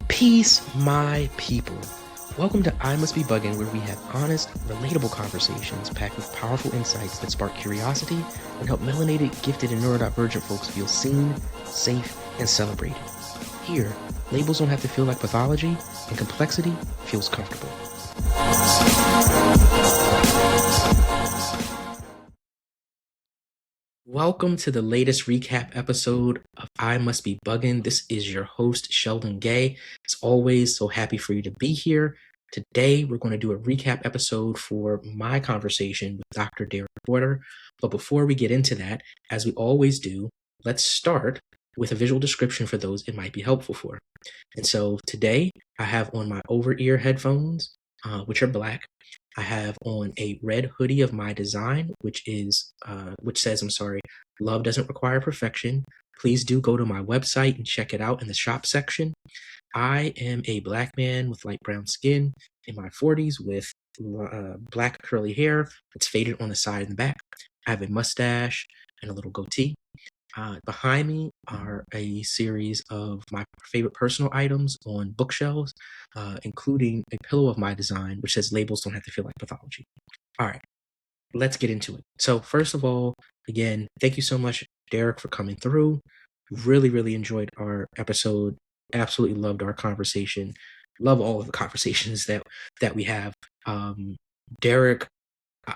Peace, my people. Welcome to I Must Be BUGN, where we have honest, relatable conversations packed with powerful insights that spark curiosity and help melanated, gifted, and neurodivergent folks feel seen, safe, and celebrated. Here, labels don't have to feel like pathology, and complexity feels comfortable. Welcome to the latest recap episode of I Must Be BUGN. This is your host, Sheldon Gay. As always, so happy for you to be here. Today, we're going to do a recap episode for my conversation with Dr. Derek Atwater. But before we get into that, as we always do, let's start with a visual description for those it might be helpful for. And so today, I have on my over-ear headphones, which are black. I have on a red hoodie of my design, which says, love doesn't require perfection. Please do go to my website and check it out in the shop section. I am a black man with light brown skin in my 40s with black curly hair that's faded on the side and the back. I have a mustache and a little goatee. Behind me are a series of my favorite personal items on bookshelves, including a pillow of my design, which says labels don't have to feel like pathology. All right, let's get into it. So first of all, again, thank you so much, Derek, for coming through. Really, really enjoyed our episode. Absolutely loved our conversation. Love all of the conversations that we have. Derek,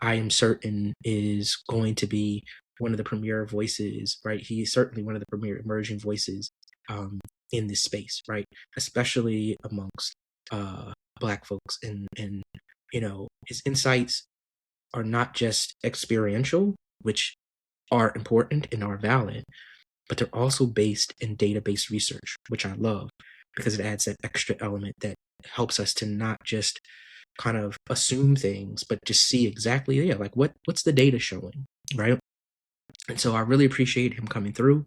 I am certain, is going to be one of the premier voices, right? He's certainly one of the premier emerging voices in this space, right? Especially amongst Black folks. And his insights are not just experiential, which are important and are valid, but they're also based in database research, which I love because it adds that extra element that helps us to not just kind of assume things, but just see exactly, like what's the data showing, right? And so I really appreciate him coming through.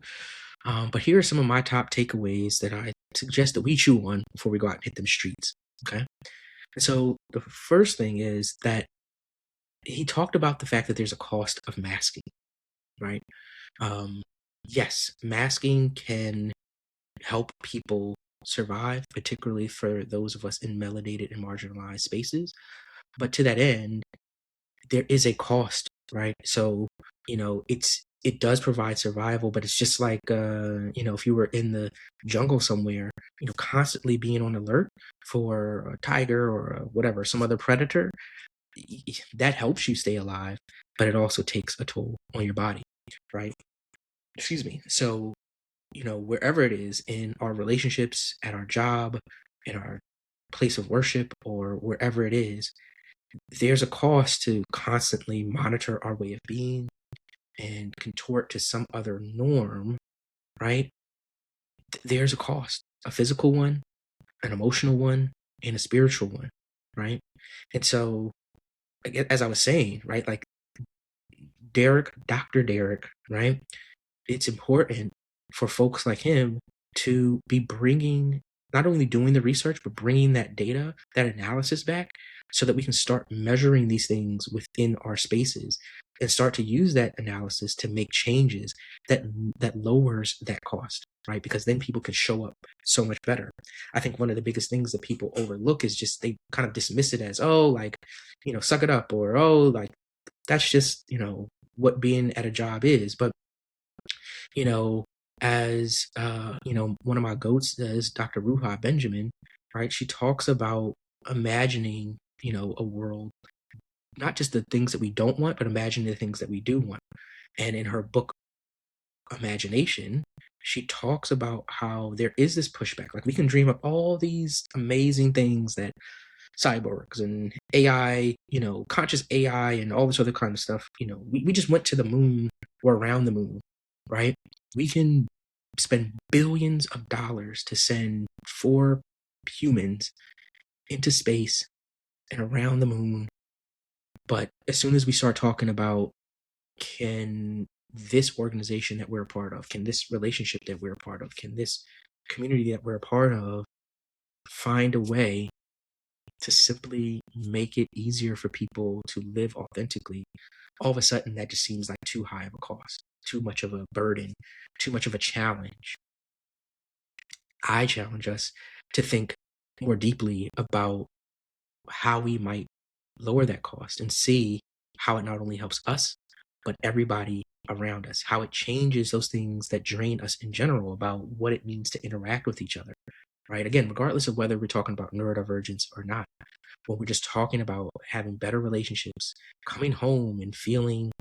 But here are some of my top takeaways that I suggest that we chew on before we go out and hit them streets, okay? And so the first thing is that he talked about the fact that there's a cost of masking, right? Yes, masking can help people survive, particularly for those of us in melanated and marginalized spaces. But to that end, there is a cost, right? So, it does provide survival, but it's just like, if you were in the jungle somewhere, constantly being on alert for a tiger or whatever, some other predator, that helps you stay alive, but it also takes a toll on your body, right? Excuse me. So, wherever it is in our relationships, at our job, in our place of worship, or wherever it is, there's a cost to constantly monitor our way of being and contort to some other norm, right? There's a cost, a physical one, an emotional one, and a spiritual one, right? And so, as I was saying, right, like Dr. Derek, right? It's important for folks like him to be bringing, not only doing the research, but bringing that data, that analysis back so that we can start measuring these things within our spaces and start to use that analysis to make changes that lowers that cost, right? Because then people can show up so much better. I think one of the biggest things that people overlook is just they kind of dismiss it as, suck it up, or, that's just, what being at a job is. But as one of my goats is Dr. Ruha Benjamin, right? She talks about imagining, a world, not just the things that we don't want, but imagine the things that we do want. And in her book, Imagination, she talks about how there is this pushback. Like, we can dream up all these amazing things that cyborgs and AI, conscious AI and all this other kind of stuff, we just went to the moon or around the moon, right? We can spend billions of dollars to send 4 humans into space and around the moon. But as soon as we start talking about, can this organization that we're a part of, can this relationship that we're a part of, can this community that we're a part of find a way to simply make it easier for people to live authentically, all of a sudden that just seems like too high of a cost, too much of a burden, too much of a challenge. I challenge us to think more deeply about how we might lower that cost and see how it not only helps us, but everybody around us, how it changes those things that drain us in general about what it means to interact with each other, right? Again, regardless of whether we're talking about neurodivergence or not, when we're just talking about having better relationships, coming home and feeling,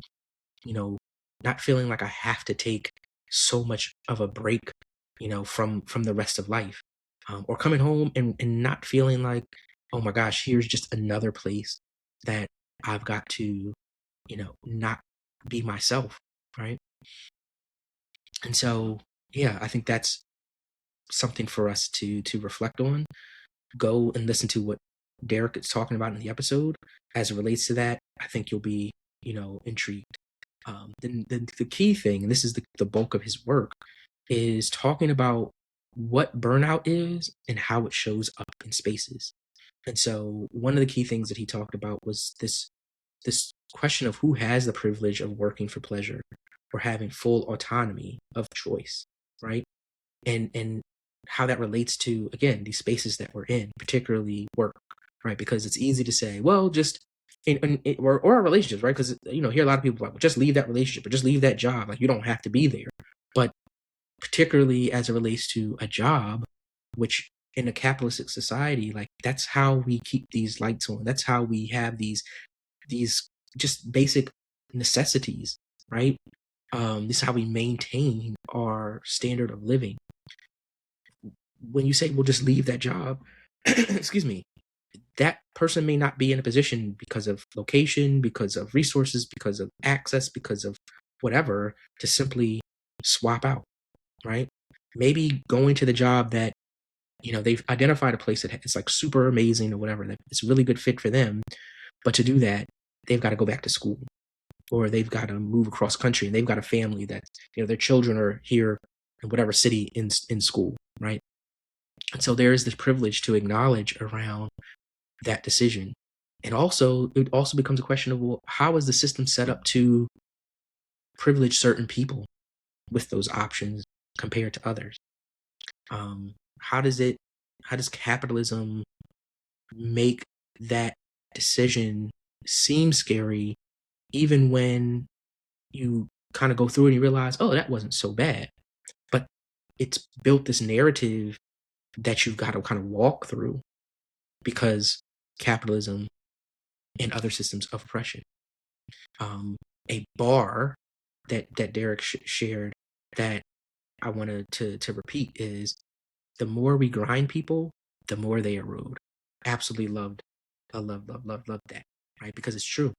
you know, not feeling like I have to take so much of a break, from the rest of life, or coming home and not feeling like, oh my gosh, here's just another place that I've got to, not be myself, right? And so, yeah, I think that's something for us to reflect on. Go and listen to what Derek is talking about in the episode as it relates to that. I think you'll be, intrigued. The key thing, and this is the bulk of his work, is talking about what burnout is and how it shows up in spaces. And so one of the key things that he talked about was this question of who has the privilege of working for pleasure or having full autonomy of choice, right? And how that relates to, again, these spaces that we're in, particularly work, right? Because it's easy to say, well, just or our relationships, right? Because hear a lot of people like, well, just leave that relationship or just leave that job. Like, you don't have to be there. But particularly as it relates to a job, which in a capitalistic society, like, that's how we keep these lights on. That's how we have these just basic necessities, right? This is how we maintain our standard of living. When you say, well, just leave that job, excuse me, that person may not be in a position because of location, because of resources, because of access, because of whatever, to simply swap out, right? Maybe going to the job that, they've identified a place that is like super amazing or whatever, that it's a really good fit for them. But to do that, they've got to go back to school, or they've got to move across country, and they've got a family that, their children are here in whatever city in school, right? And so there is this privilege to acknowledge around that decision. And also, it also becomes a question of, well, how is the system set up to privilege certain people with those options compared to others? How does capitalism make that decision seem scary, even when you kind of go through it and you realize, oh, that wasn't so bad? But it's built this narrative that you've got to kind of walk through because capitalism and other systems of oppression. A bar that Derek shared that I wanted to repeat is, the more we grind people, the more they erode. Absolutely loved, I love that, right? Because it's true.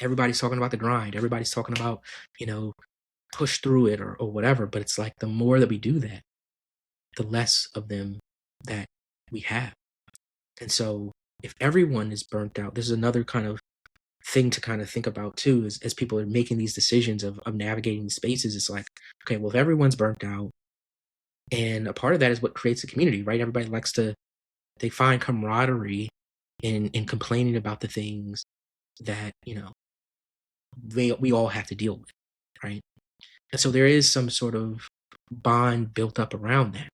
Everybody's talking about the grind. Everybody's talking about, push through it or whatever. But it's like, the more that we do that, the less of them that we have. And so if everyone is burnt out, this is another kind of thing to kind of think about too, is as people are making these decisions of navigating these spaces. It's like, okay, well, if everyone's burnt out, and a part of that is what creates a community, right? Everybody they find camaraderie in complaining about the things that, we all have to deal with, right? And so there is some sort of bond built up around that.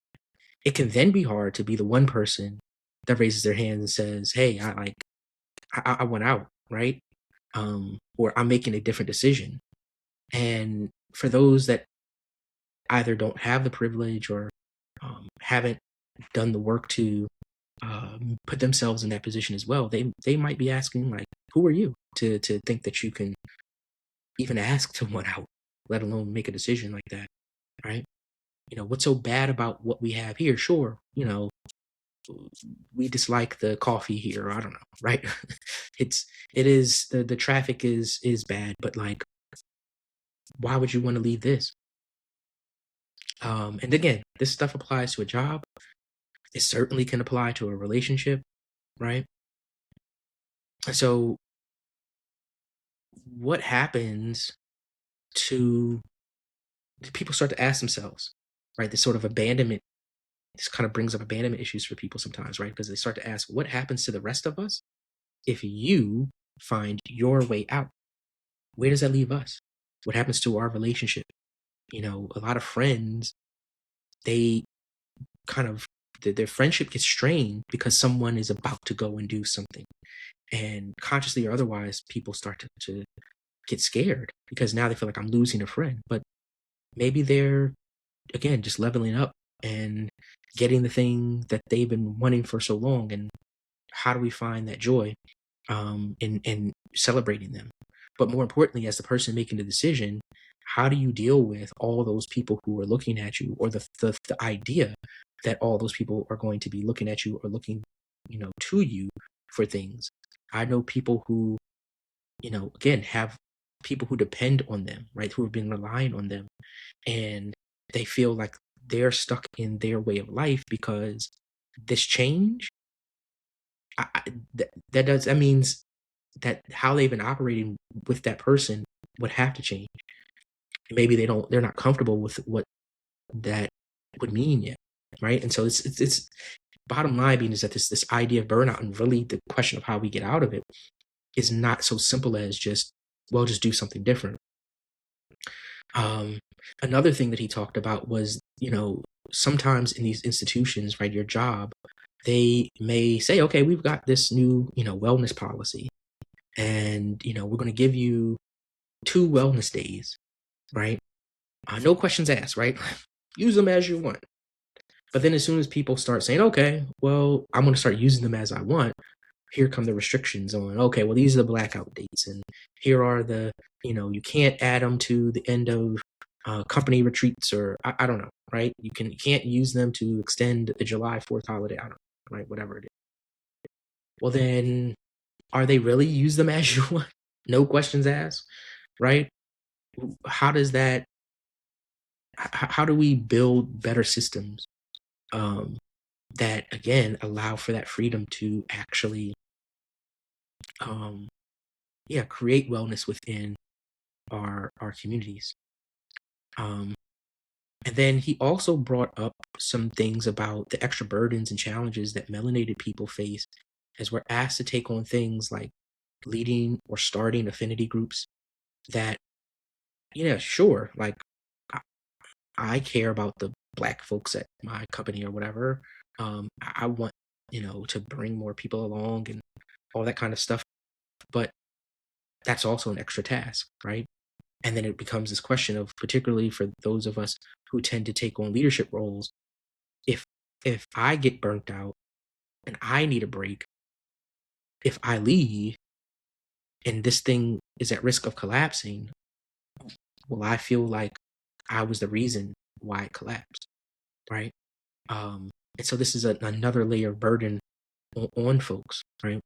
It can then be hard to be the one person that raises their hand and says, hey, I went out, right? Or I'm making a different decision. And for those that either don't have the privilege or haven't done the work to put themselves in that position as well, they might be asking, like, who are you to think that you can even ask someone out, let alone make a decision like that, right? What's so bad about what we have here? Sure, we dislike the coffee here, I don't know, right? it is the traffic is bad, but like, why would you want to leave this? And again, this stuff applies to a job. It certainly can apply to a relationship, right? So what happens to people start to ask themselves, right? This sort of abandonment, this kind of brings up abandonment issues for people sometimes, right? Because they start to ask, what happens to the rest of us if you find your way out? Where does that leave us? What happens to our relationship? A lot of friends, they kind of, their friendship gets strained because someone is about to go and do something. And consciously or otherwise, people start to get scared because now they feel like I'm losing a friend. But maybe they're, again, just leveling up and getting the thing that they've been wanting for so long. And how do we find that joy in celebrating them? But more importantly, as the person making the decision, how do you deal with all those people who are looking at you, or the idea that all those people are going to be looking at you or looking, to you for things? I know people who, again, have people who depend on them, right? Who have been relying on them, and they feel like they're stuck in their way of life because this change, that means that how they've been operating with that person would have to change. Maybe they're not comfortable with what that would mean yet, right? And so it's bottom line being is that this idea of burnout, and really the question of how we get out of it, is not so simple as just do something different. Another thing that he talked about was, sometimes in these institutions, right, your job, they may say, okay, we've got this new, wellness policy, and, we're going to give you 2 wellness days, right? No questions asked, right? Use them as you want. But then as soon as people start saying, okay, well, I'm going to start using them as I want, here come the restrictions on, okay, well, these are the blackout dates, and here are the, you can't add them to the end of company retreats, or I don't know, right? You can't use them to extend the July 4th holiday, I don't know, right? Whatever it is. Well, then, are they really use them as you want? No questions asked, right? How does that, how do we build better systems that, again, allow for that freedom to actually create wellness within our communities? And then he also brought up some things about the extra burdens and challenges that melanated people face as we're asked to take on things like leading or starting affinity groups that, yeah, sure, like I, I care about the Black folks at my company or whatever. I want, to bring more people along and all that kind of stuff. But that's also an extra task, right? And then it becomes this question of, particularly for those of us who tend to take on leadership roles, if I get burnt out and I need a break, if I leave and this thing is at risk of collapsing, will I feel like I was the reason why it collapsed, right? And so this is another layer of burden on folks, right?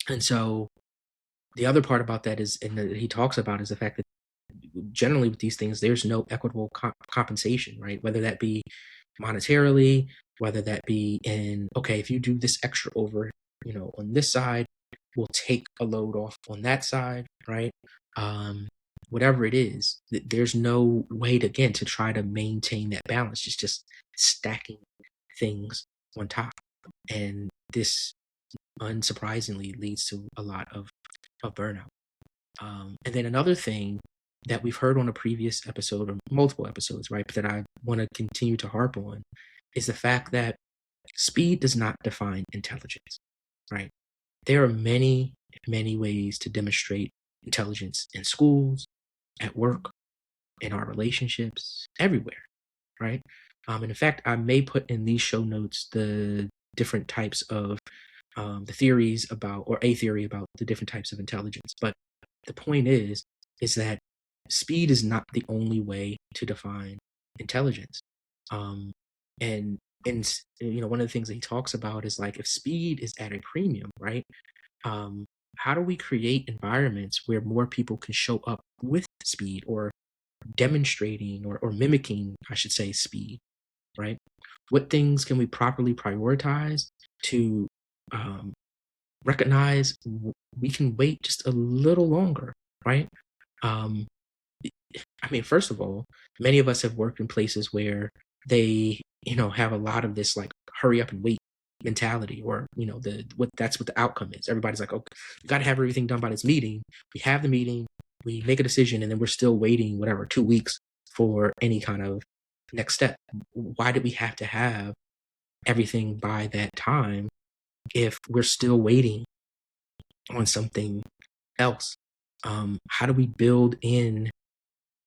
And so the other part about that is, and that he talks about, is the fact that generally with these things, there's no equitable compensation, right? Whether that be monetarily, whether that be in, okay, if you do this extra over, on this side, we'll take a load off on that side, right? Whatever it is, there's no way to, again, to try to maintain that balance. It's just stacking things on top. And this, unsurprisingly, leads to a lot of burnout. And then another thing that we've heard on a previous episode, or multiple episodes, right, that I want to continue to harp on, is the fact that speed does not define intelligence, right? There are many, many ways to demonstrate intelligence in schools, at work, in our relationships, everywhere, right? And in fact, I may put in these show notes the different types of the theories about, or a theory about the different types of intelligence. But the point is that speed is not the only way to define intelligence. And one of the things that he talks about is, like, if speed is at a premium, right? How do we create environments where more people can show up with speed, or demonstrating, or mimicking, I should say, speed, right? What things can we properly prioritize to recognize we can wait just a little longer, right? Um, I mean, first of all, many of us have worked in places where they, have a lot of this, like, hurry up and wait mentality, or, that's what the outcome is. Everybody's like, okay, we got to have everything done by this meeting. We have the meeting. we make a decision and then we're still waiting, whatever, 2 weeks for any kind of next step. Why did we have to have everything by that time if we're still waiting on something else? How do we build in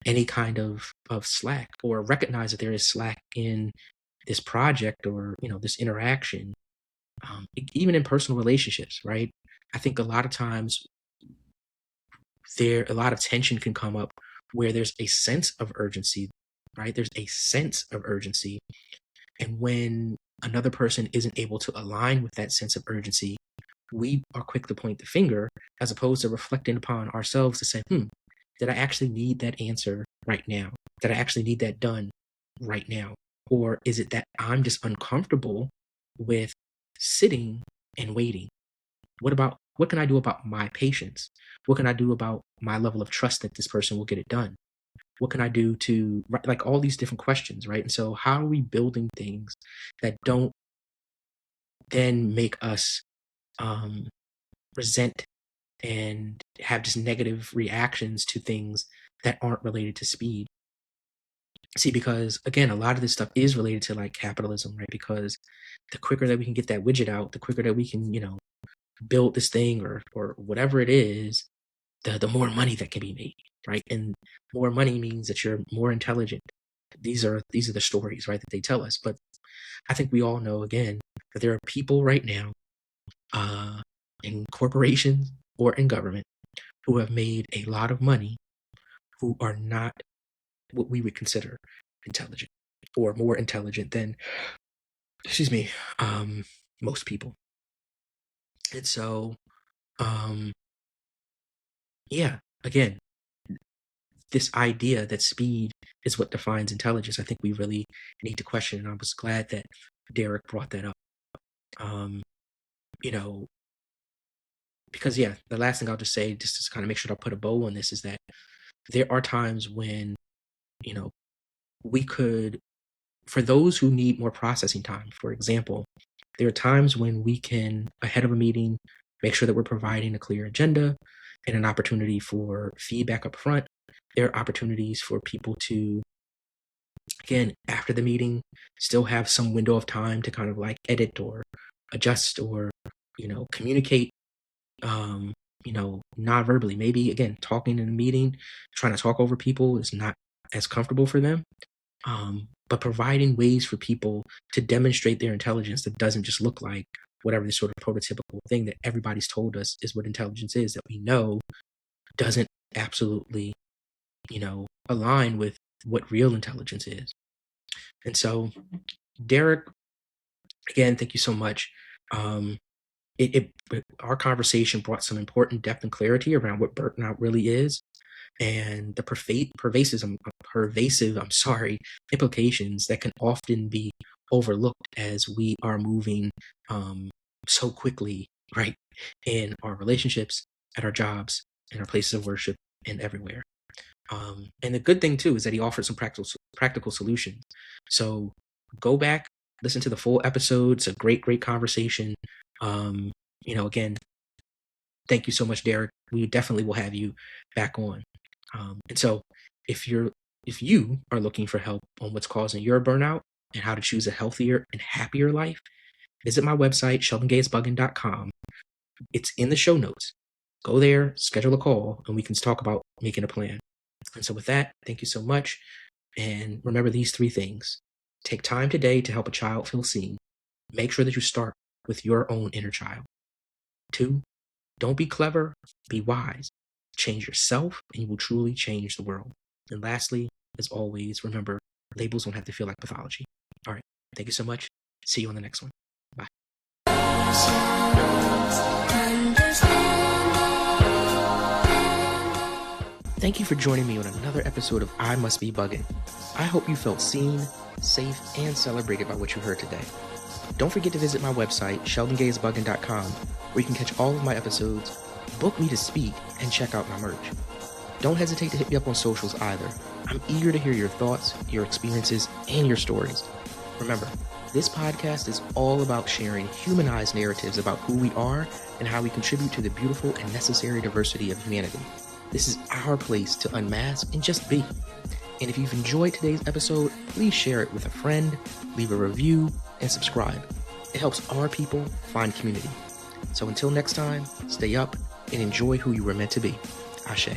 any kind of slack, or recognize that there is slack in this project, or this interaction, even in personal relationships, right? I think a lot of times a lot of tension can come up where there's a sense of urgency, right? There's a sense of urgency. And when another person isn't able to align with that sense of urgency, we are quick to point the finger as opposed to reflecting upon ourselves to say, did I actually need that answer right now? Did I actually need that done right now? Or is it that I'm just uncomfortable with sitting and waiting? What can I do about my patience? What can I do about my level of trust that this person will get it done? What can I do to, like, all these different questions, right? And so how are we building things that don't then make us resent and have just negative reactions to things that aren't related to speed? See, because again, a lot of this stuff is related to like capitalism, right? Because the quicker that we can get that widget out, the quicker that we can, build this thing or whatever it is, the more money that can be made, right? And more money means that you're more intelligent. These are the stories, right, that they tell us. But I think we all know, again, that there are people right now in corporations or in government who have made a lot of money who are not what we would consider intelligent, or more intelligent than, most people. And so, yeah, again, this idea that speed is what defines intelligence, I think we really need to question. And I was glad that Derek brought that up. You know, because the last thing I'll just say, just to kind of make sure to put a bow on this, is that there are times when, we could, for those who need more processing time, for example, there are times when we can, ahead of a meeting, make sure that we're providing a clear agenda and an opportunity for feedback up front. There are opportunities for people to, again, after the meeting, still have some window of time to kind of like edit or adjust or, communicate, non-verbally. Maybe, again, talking in a meeting, trying to talk over people is not as comfortable for them. But providing ways for people to demonstrate their intelligence that doesn't just look like whatever this sort of prototypical thing that everybody's told us is what intelligence is, that we know doesn't absolutely, align with what real intelligence is. And so, Derek, again, thank you so much. Our conversation brought some important depth and clarity around what burnout really is, and the pervasive implications that can often be overlooked as we are moving so quickly, right, in our relationships, at our jobs, in our places of worship, and everywhere. And the good thing too is that he offered some practical solutions. So go back, listen to the full episode. It's a great conversation. Again, thank you so much, Derek. We definitely will have you back on. And so if you are looking for help on what's causing your burnout and how to choose a healthier and happier life, visit my website, sheldongayisbugn.com. It's in the show notes. Go there, schedule a call, and we can talk about making a plan. And so with that, thank you so much. And remember these 3 things. Take time today to help a child feel seen. Make sure that you start with your own inner child. 2, don't be clever, be wise. Change yourself, and you will truly change the world. And lastly, as always, remember, labels don't have to feel like pathology. All right. Thank you so much. See you on the next one. Bye. Thank you for joining me on another episode of I Must Be BUGN. I hope you felt seen, safe, and celebrated by what you heard today. Don't forget to visit my website, sheldongayisbugn.com, where you can catch all of my episodes, book me to speak, and check out my merch. Don't hesitate to hit me up on socials either. I'm eager to hear your thoughts, your experiences, and your stories. Remember, this podcast is all about sharing humanized narratives about who we are and how we contribute to the beautiful and necessary diversity of humanity. This is our place to unmask and just be. And if you've enjoyed today's episode, please share it with a friend, leave a review, and subscribe. It helps our people find community. So until next time, stay up and enjoy who you were meant to be. Ashe.